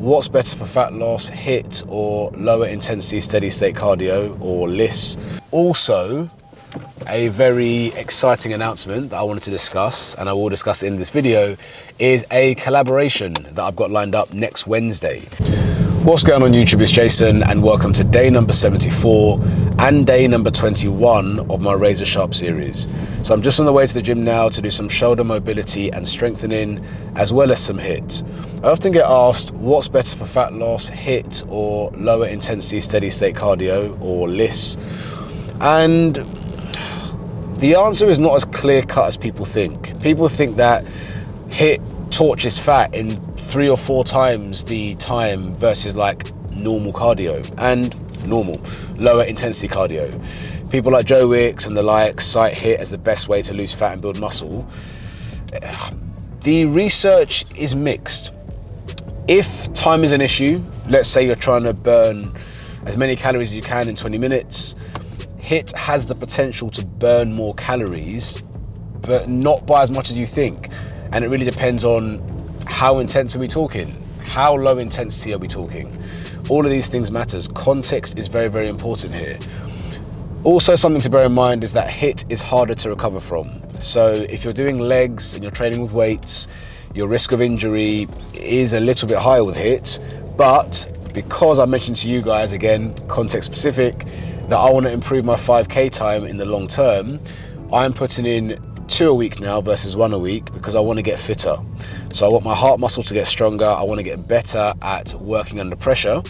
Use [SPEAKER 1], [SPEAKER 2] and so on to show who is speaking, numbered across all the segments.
[SPEAKER 1] what's better for fat loss, HIIT or lower intensity steady state cardio, or LISS. Also, a very exciting announcement that I wanted to discuss, and I will discuss it in this video, is a collaboration that I've got lined up next Wednesday. What's going on YouTube, it's Jason, and welcome to day number 74 and day number 21 of my Razor Sharp series. So I'm just on the way to the gym now to do some shoulder mobility and strengthening, as well as some HIIT. I often get asked what's better for fat loss, HIIT or lower intensity steady state cardio, or LISS. And the answer is not as clear cut as people think. People think that HIIT torches fat in 3 or 4 times the time versus like normal cardio and normal lower intensity cardio. People like Joe Wicks and the likes cite HIIT as the best way to lose fat and build muscle. The research is mixed. If time is an issue, let's say you're trying to burn as many calories as you can in 20 minutes, HIIT has the potential to burn more calories, but not by as much as you think. And it really depends on how intense are we talking? How low intensity are we talking? All of these things matters. Context is very, very important here. Also, something to bear in mind is that HIIT is harder to recover from. So if you're doing legs and you're training with weights, your risk of injury is a little bit higher with HIIT. But because I mentioned to you guys, again, context specific, that I want to improve my 5K time in the long term, I'm putting in 2 a week now versus 1 a week because I want to get fitter. So I want my heart muscle to get stronger. I want to get better at working under pressure.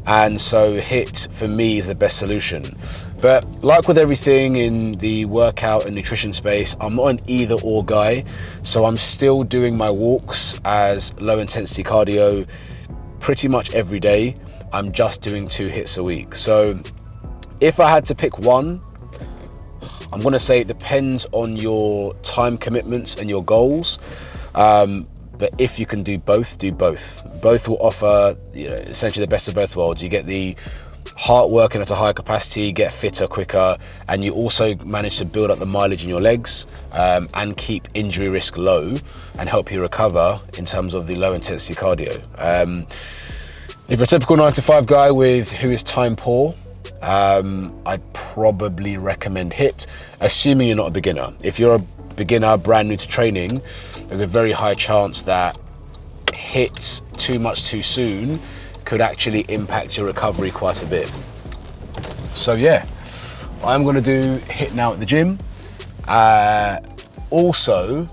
[SPEAKER 1] And so HIIT for me is the best solution. But like with everything in the workout and nutrition space, I'm not an either or guy. So I'm still doing my walks as low intensity cardio pretty much every day. I'm just doing 2 HIITs a week. So if I had to pick one, I'm going to say it depends on your time commitments and your goals. But if you can do both, do both. Both will offer, essentially the best of both worlds. You get the heart working at a higher capacity, get fitter quicker, and you also manage to build up the mileage in your legs and keep injury risk low and help you recover in terms of the low intensity cardio. If you're a typical 9-to-5 guy who is time poor, I'd probably recommend HIIT, assuming you're not a beginner. If you're a beginner, brand new to training, there's a very high chance that HIIT too much too soon could actually impact your recovery quite a bit. So yeah, I'm going to do HIIT now at the gym. Also,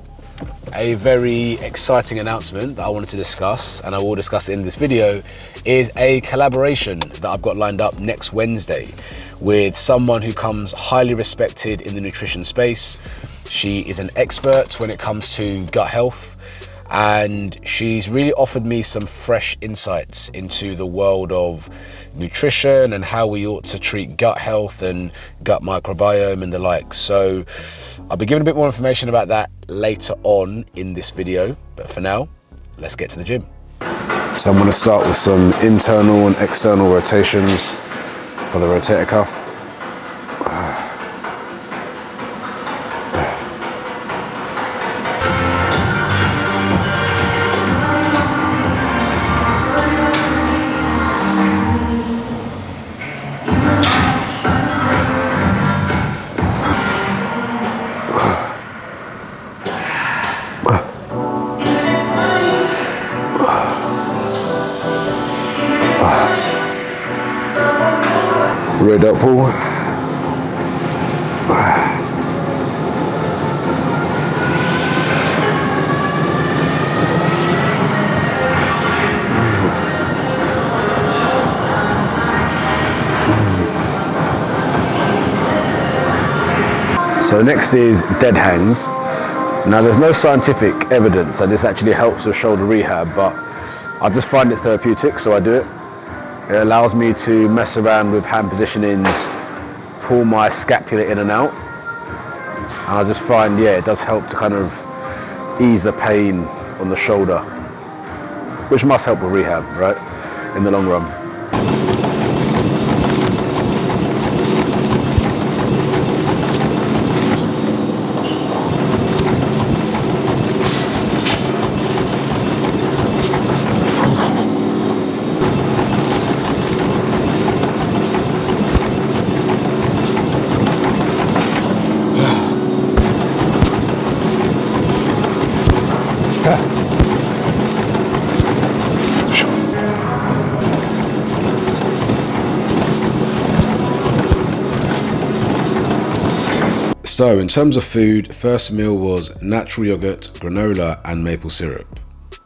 [SPEAKER 1] a very exciting announcement that I wanted to discuss, and I will discuss it in this video, is a collaboration that I've got lined up next Wednesday with someone who comes highly respected in the nutrition space. She is an expert when it comes to gut health, and she's really offered me some fresh insights into the world of nutrition and how we ought to treat gut health and gut microbiome and the like. So I'll be giving a bit more information about that later on in this video, but for now, let's get to the gym. So I'm going to start with some internal and external rotations for the rotator cuff. Red up pull. So next is dead hangs. Now there's no scientific evidence that this actually helps with shoulder rehab, but I just find it therapeutic, so I do it. It allows me to mess around with hand positionings, pull my scapula in and out, and I just find, it does help to kind of ease the pain on the shoulder, which must help with rehab, right, in the long run. So in terms of food, first meal was natural yogurt, granola and maple syrup.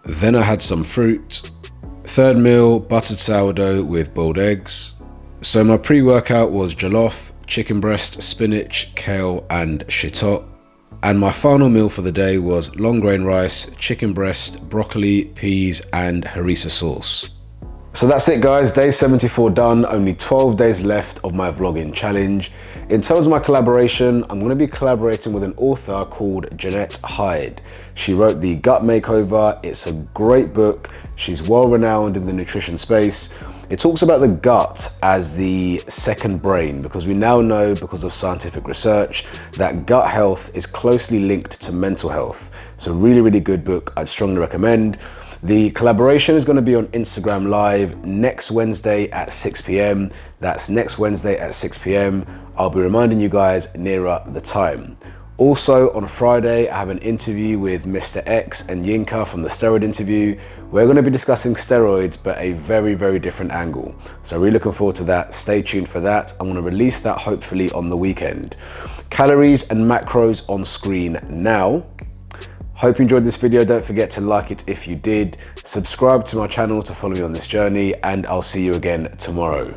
[SPEAKER 1] Then I had some fruit. Third meal, buttered sourdough with boiled eggs. So my pre-workout was jollof, chicken breast, spinach, kale and shiitake. And my final meal for the day was long grain rice, chicken breast, broccoli, peas and harissa sauce. So that's it guys, day 74 done, only 12 days left of my vlogging challenge. In terms of my collaboration, I'm going to be collaborating with an author called Jeanette Hyde. She wrote The Gut Makeover. It's a great book. She's well renowned in the nutrition space. It talks about the gut as the second brain, because we now know, because of scientific research, that gut health is closely linked to mental health. So really, really good book. I'd strongly recommend. The collaboration is going to be on Instagram Live next Wednesday at 6 p.m. That's next Wednesday at 6 p.m. I'll be reminding you guys nearer the time. Also on Friday, I have an interview with Mr. X and Yinka from the Steroid Interview. We're going to be discussing steroids, but a very, very different angle. So really looking forward to that. Stay tuned for that. I'm going to release that hopefully on the weekend. Calories and macros on screen now. Hope you enjoyed this video. Don't forget to like it if you did. Subscribe to my channel to follow me on this journey, and I'll see you again tomorrow.